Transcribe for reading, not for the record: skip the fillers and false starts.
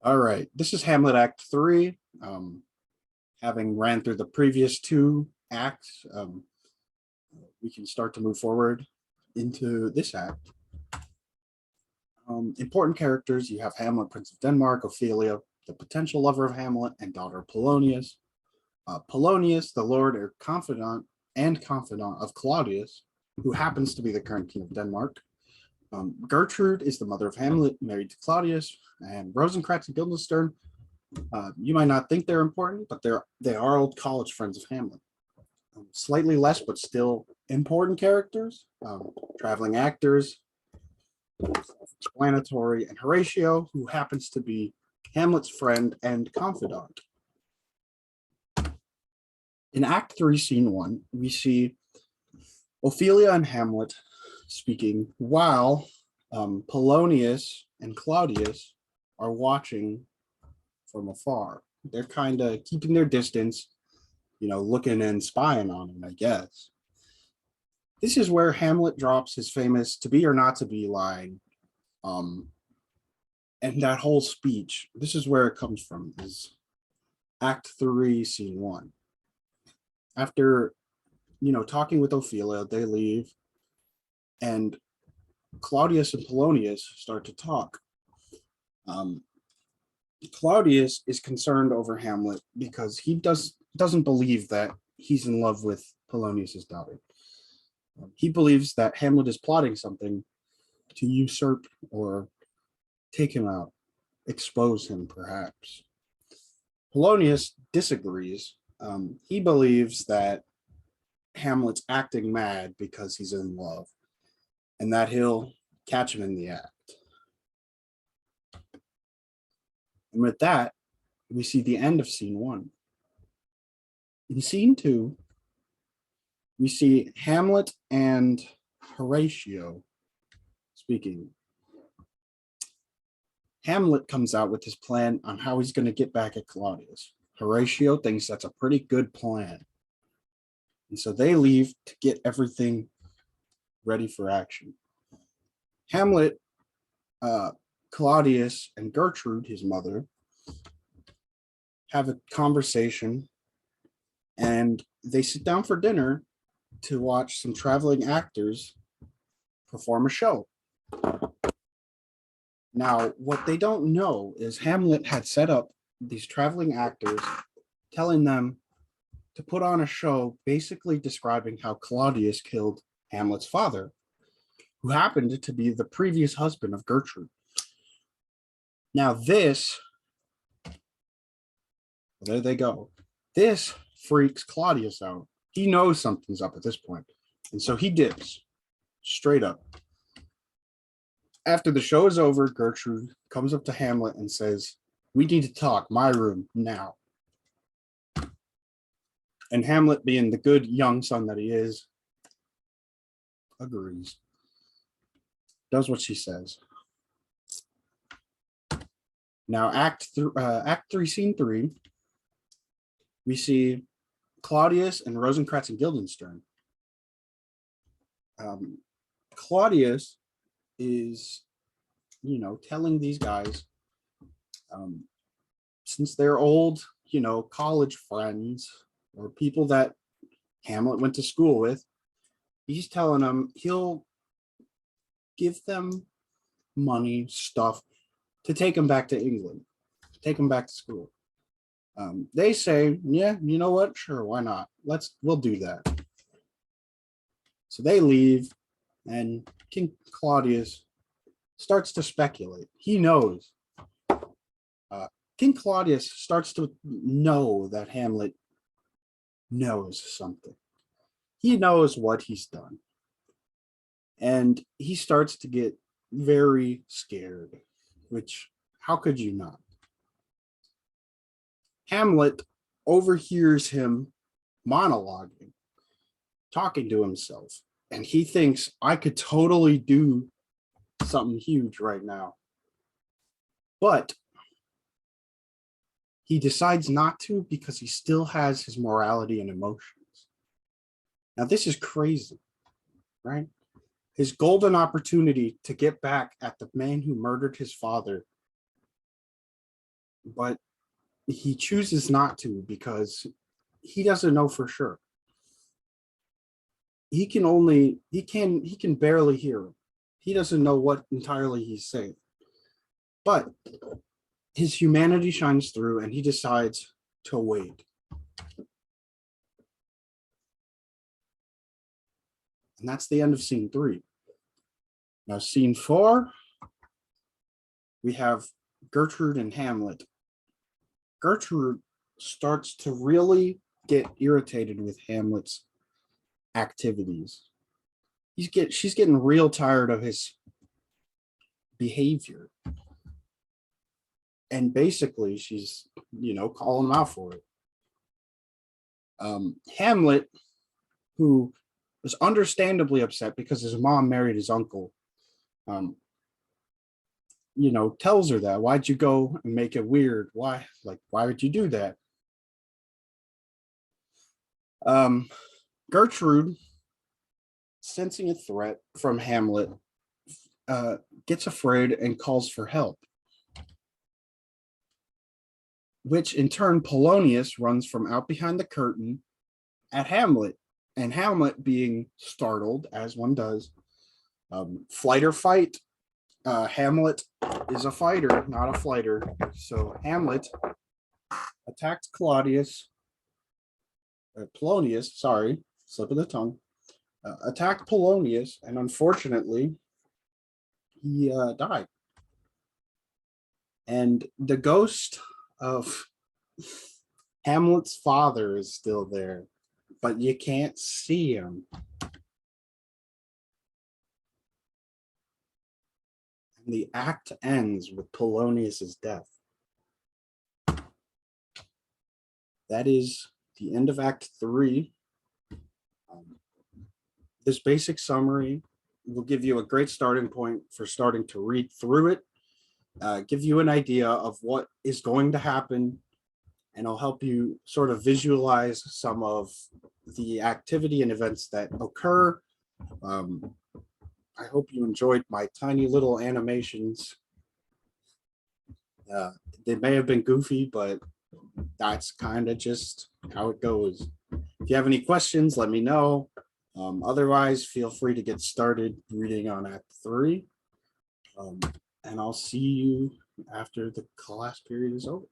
All right, this is Hamlet Act 3. Having ran through the previous two acts, we can start to move forward into this act. Important characters, you have Hamlet, Prince of Denmark, Ophelia, the potential lover of Hamlet, and daughter Polonius. Polonius, the lord or confidant of Claudius, who happens to be the current king of Denmark. Gertrude is the mother of Hamlet, married to Claudius, and Rosencrantz and Guildenstern. You might not think they're important, but they are old college friends of Hamlet. Slightly less, but still important characters. Traveling actors, explanatory, and Horatio, who happens to be Hamlet's friend and confidant. In Act 3, Scene 1, we see Ophelia and Hamlet speaking while Polonius and Claudius are watching from afar. They're kind of keeping their distance, looking and spying on him, I guess. This is where Hamlet drops his famous "to be or not to be" line. And that whole speech, this is where it comes from, is Act 3, Scene 1. After, talking with Ophelia, they leave, and Claudius and Polonius start to talk. Claudius is concerned over Hamlet because he doesn't believe that he's in love with Polonius's daughter. He believes that Hamlet is plotting something to usurp or take him out, expose him, perhaps. Polonius disagrees. He believes that Hamlet's acting mad because he's in love, and that he'll catch him in the act. And with that, we see the end of Scene 1. In Scene 2, we see Hamlet and Horatio speaking. Hamlet comes out with his plan on how he's going to get back at Claudius. Horatio thinks that's a pretty good plan. And so they leave to get everything ready for action. Hamlet, Claudius, and Gertrude, his mother, have a conversation, and they sit down for dinner to watch some traveling actors perform a show. Now, what they don't know is Hamlet had set up these traveling actors, telling them to put on a show basically describing how Claudius killed Hamlet's father, who happened to be the previous husband of Gertrude. Now this, there they go. This freaks Claudius out. He knows something's up at this point, and so he dips straight up. After the show is over, Gertrude comes up to Hamlet and says, "We need to talk, my room, now." And Hamlet, being the good young son that he is, agrees. Does what she says. Now, Act 3, Scene 3, we see Claudius and Rosencrantz and Guildenstern. Claudius is, telling these guys, since they're old, college friends or people that Hamlet went to school with, he's telling them he'll give them money, stuff, to take them back to England, take them back to school. They say, yeah, you know what? Sure, why not? We'll do that. So they leave, and King Claudius starts to speculate. He knows. King Claudius starts to know that Hamlet knows something. He knows what he's done. And he starts to get very scared, which, how could you not? Hamlet overhears him monologuing, talking to himself, and he thinks, I could totally do something huge right now. But he decides not to because he still has his morality and emotions. Now, this is crazy, right? His golden opportunity to get back at the man who murdered his father but he chooses not to because he doesn't know for sure. He can barely hear him. He doesn't know what entirely he's saying. But his humanity shines through and he decides to wait. And that's the end of scene 3. Now, scene 4, we have Gertrude and Hamlet. Gertrude starts to really get irritated with Hamlet's activities. She's getting real tired of his behavior. And basically, she's, calling him out for it. Hamlet, who was understandably upset because his mom married his uncle, tells her that. Why'd you go and make it weird? Why would you do that? Gertrude, sensing a threat from Hamlet, gets afraid and calls for help, which in turn Polonius runs from out behind the curtain at Hamlet, and Hamlet, being startled as one does, flight or fight. Hamlet is a fighter, not a flighter. So Hamlet attacked Polonius, sorry, slip of the tongue, attacked Polonius, and unfortunately, he died. And the ghost of Hamlet's father is still there, but you can't see him. And the act ends with Polonius's death. That is the end of Act 3. This basic summary will give you a great starting point for starting to read through it, give you an idea of what is going to happen, and I'll help you sort of visualize some of the activity and events that occur. I hope you enjoyed my tiny little animations. They may have been goofy, but that's kind of just how it goes. If you have any questions, let me know. Otherwise, feel free to get started reading on Act 3. And I'll see you after the class period is over.